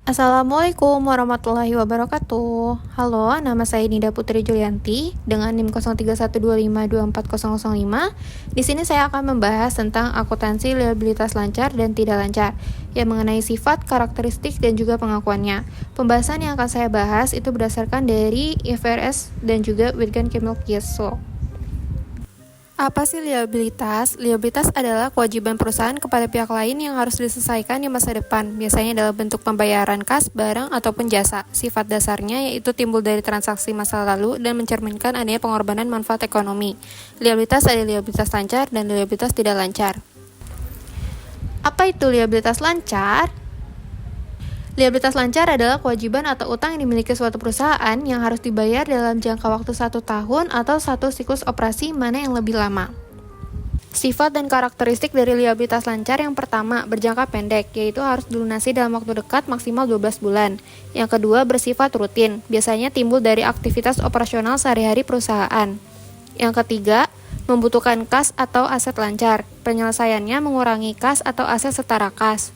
Assalamualaikum warahmatullahi wabarakatuh. Halo, nama saya Nida Putri Julianti dengan NIM 0312524005. Di sini saya akan membahas tentang akuntansi liabilitas lancar dan tidak lancar, yang mengenai sifat, karakteristik, dan juga pengakuannya. Pembahasan yang akan saya bahas itu berdasarkan dari IFRS dan juga Wittgen Camil-Kies Law. Apa sih liabilitas? Liabilitas adalah kewajiban perusahaan kepada pihak lain yang harus diselesaikan di masa depan, biasanya dalam bentuk pembayaran kas, barang, ataupun jasa. Sifat dasarnya yaitu timbul dari transaksi masa lalu dan mencerminkan adanya pengorbanan manfaat ekonomi. Liabilitas ada liabilitas lancar dan liabilitas tidak lancar. Apa itu liabilitas lancar? Liabilitas lancar adalah kewajiban atau utang yang dimiliki suatu perusahaan yang harus dibayar dalam jangka waktu 1 tahun atau 1 siklus operasi, mana yang lebih lama. Sifat dan karakteristik dari liabilitas lancar yang pertama, berjangka pendek, yaitu harus dilunasi dalam waktu dekat maksimal 12 bulan. Yang kedua, bersifat rutin, biasanya timbul dari aktivitas operasional sehari-hari perusahaan. Yang ketiga, membutuhkan kas atau aset lancar, penyelesaiannya mengurangi kas atau aset setara kas.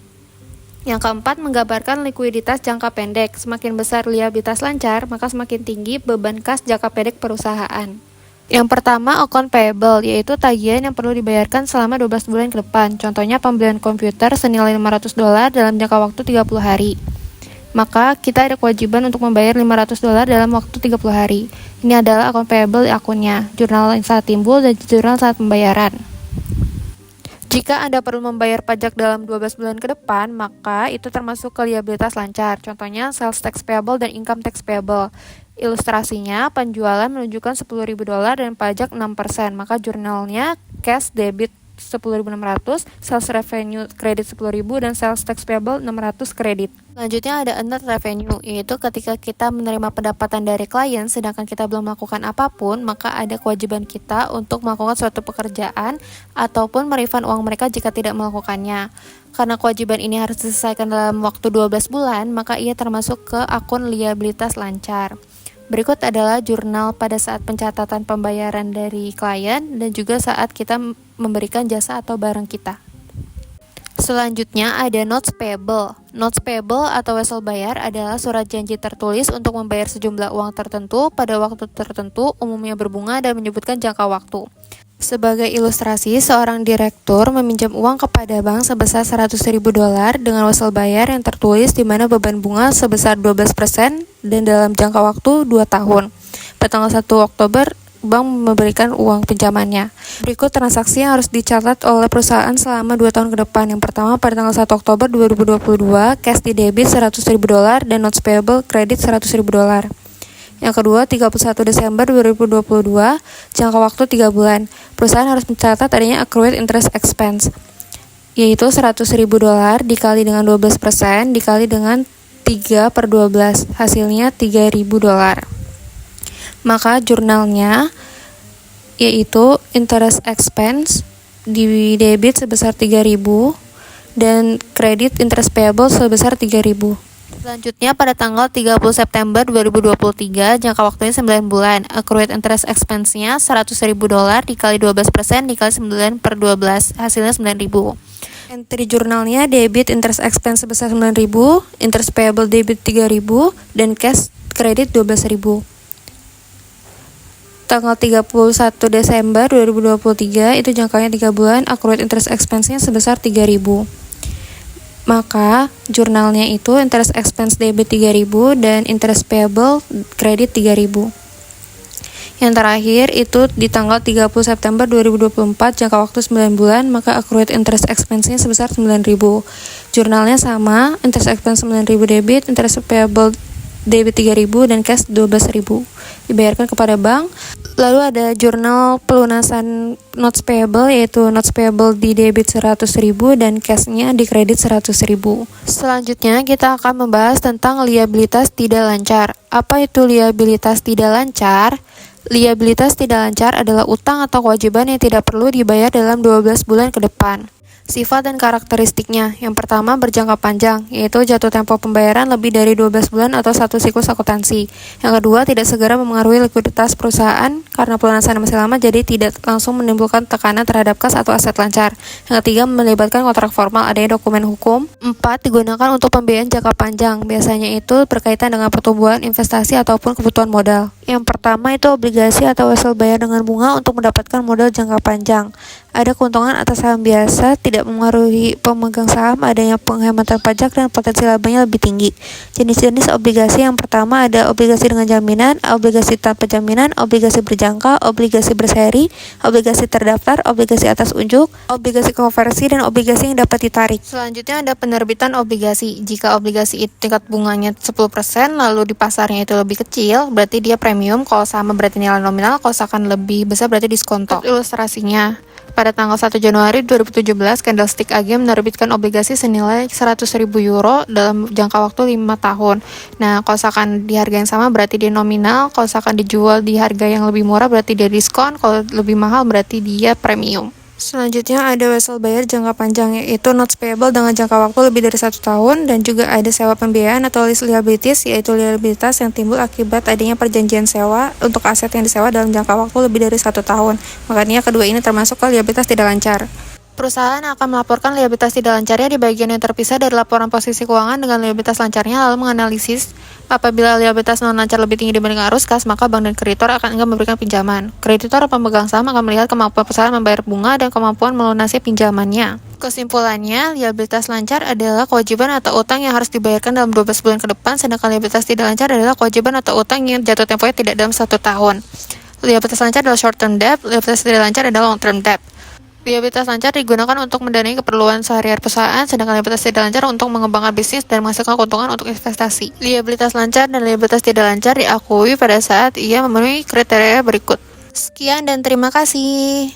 Yang keempat, menggambarkan likuiditas jangka pendek. Semakin besar liabilitas lancar, maka semakin tinggi beban kas jangka pendek perusahaan. Yang pertama, account payable, yaitu tagihan yang perlu dibayarkan selama 12 bulan ke depan. Contohnya pembelian komputer senilai $500 dalam jangka waktu 30 hari. Maka kita ada kewajiban untuk membayar $500 dalam waktu 30 hari. Ini adalah account payable di akunnya, jurnal saat timbul dan jurnal saat pembayaran. Jika Anda perlu membayar pajak dalam 12 bulan ke depan, maka itu termasuk ke liabilitas lancar. Contohnya sales tax payable dan income tax payable. Ilustrasinya, penjualan menunjukkan $10.000 dan pajak 6%, maka jurnalnya cash debit 10.600, sales revenue kredit 10.000, dan sales tax payable 600 kredit. Selanjutnya ada earned revenue, yaitu ketika kita menerima pendapatan dari klien sedangkan kita belum melakukan apapun, maka ada kewajiban kita untuk melakukan suatu pekerjaan ataupun merefund uang mereka jika tidak melakukannya. Karena kewajiban ini harus diselesaikan dalam waktu 12 bulan, maka ia termasuk ke akun liabilitas lancar. Berikut adalah jurnal pada saat pencatatan pembayaran dari klien dan juga saat kita memberikan jasa atau barang kita. Selanjutnya ada notes payable. Notes payable atau wesel bayar adalah surat janji tertulis untuk membayar sejumlah uang tertentu pada waktu tertentu, umumnya berbunga dan menyebutkan jangka waktu. Sebagai ilustrasi, seorang direktur meminjam uang kepada bank sebesar $100.000 dengan wesel bayar yang tertulis di mana beban bunga sebesar 12% dan dalam jangka waktu 2 tahun. Pada tanggal 1 Oktober, bank memberikan uang pinjamannya. Berikut transaksi yang harus dicatat oleh perusahaan selama 2 tahun ke depan. Yang pertama, pada tanggal 1 Oktober 2022, cash di debit $100.000 dan notes payable kredit $100.000. Yang kedua, 31 Desember 2022, jangka waktu 3 bulan. Perusahaan harus mencatat adanya accrued interest expense, yaitu $100.000 dikali dengan 12% dikali dengan 3/12, hasilnya $3.000. Maka jurnalnya yaitu interest expense di debit sebesar 3.000 dan kredit interest payable sebesar 3.000. Selanjutnya pada tanggal 30 September 2023, jangka waktunya 9 bulan. Accrued interest expense-nya $100.000 dikali 12% dikali 9/12, hasilnya 9.000. Entry jurnalnya debit interest expense sebesar 9.000, interest payable debit 3.000, dan cash kredit 12.000. Tanggal 31 Desember 2023 itu jangkanya 3 bulan, accrued interest expense-nya sebesar 3.000. Maka jurnalnya itu interest expense debit 3.000 dan interest payable kredit 3.000. Yang terakhir itu di tanggal 30 September 2024, jangka waktu 9 bulan, maka accrued interest expense-nya sebesar 9.000. Jurnalnya sama, interest expense 9.000 debit, interest payable debit 3.000 dan cash 12.000 dibayarkan kepada bank. Lalu ada jurnal pelunasan notes payable, yaitu notes payable di debit 100.000 dan cashnya di kredit 100.000. Selanjutnya kita akan membahas tentang liabilitas tidak lancar. Apa itu liabilitas tidak lancar? Liabilitas tidak lancar adalah utang atau kewajiban yang tidak perlu dibayar dalam 12 bulan ke depan. Sifat dan karakteristiknya. Yang pertama, berjangka panjang, yaitu jatuh tempo pembayaran lebih dari 12 bulan atau satu siklus akuntansi. Yang kedua, tidak segera memengaruhi likuiditas perusahaan karena pelunasan masih lama, jadi tidak langsung menimbulkan tekanan terhadap kas atau aset lancar. Yang ketiga, melibatkan kontrak formal, adanya dokumen hukum. 4, digunakan untuk pembiayaan jangka panjang. Biasanya itu berkaitan dengan pertumbuhan, investasi, ataupun kebutuhan modal. Yang pertama itu obligasi atau wesel bayar dengan bunga untuk mendapatkan modal jangka panjang. Ada keuntungan atas saham biasa, tidak mempengaruhi pemegang saham, adanya penghematan pajak, dan potensi labanya lebih tinggi. Jenis-jenis obligasi yang pertama ada obligasi dengan jaminan, obligasi tanpa jaminan, obligasi berjangka, obligasi berseri, obligasi terdaftar, obligasi atas unjuk, obligasi konversi, dan obligasi yang dapat ditarik. Selanjutnya ada penerbitan obligasi. Jika obligasi itu tingkat bunganya 10%, lalu di pasarnya itu lebih kecil, berarti dia premium. Kalau sama berarti nilai nominal, kalau akan lebih besar berarti diskonto. Ilustrasinya, pada tanggal 1 Januari 2017, Candlestick AG menerbitkan obligasi senilai 100.000 euro dalam jangka waktu 5 tahun. Nah, kalau misalkan di harga yang sama berarti dia nominal, kalau misalkan dijual di harga yang lebih murah berarti dia diskon, kalau lebih mahal berarti dia premium. Selanjutnya ada wesel bayar jangka panjang, yaitu notes payable dengan jangka waktu lebih dari 1 tahun, dan juga ada sewa pembiayaan atau lease liabilities, yaitu liabilitas yang timbul akibat adanya perjanjian sewa untuk aset yang disewa dalam jangka waktu lebih dari 1 tahun. Makanya kedua ini termasuk ke liabilitas tidak lancar. Perusahaan akan melaporkan liabilitas tidak lancarnya di bagian yang terpisah dari laporan posisi keuangan dengan liabilitas lancarnya, lalu menganalisis apabila liabilitas non lancar lebih tinggi dibanding arus kas, maka bank dan kreditor akan enggan memberikan pinjaman. Kreditor atau pemegang saham akan melihat kemampuan perusahaan membayar bunga dan kemampuan melunasi pinjamannya. Kesimpulannya, liabilitas lancar adalah kewajiban atau utang yang harus dibayarkan dalam 12 bulan ke depan, sedangkan liabilitas tidak lancar adalah kewajiban atau utang yang jatuh temponya tidak dalam 1 tahun. Liabilitas lancar adalah short term debt, liabilitas tidak lancar adalah long term debt. Liabilitas lancar digunakan untuk mendanai keperluan sehari-hari perusahaan, sedangkan liabilitas tidak lancar untuk mengembangkan bisnis dan menghasilkan keuntungan untuk investasi. Liabilitas lancar dan liabilitas tidak lancar diakui pada saat ia memenuhi kriteria berikut. Sekian dan terima kasih.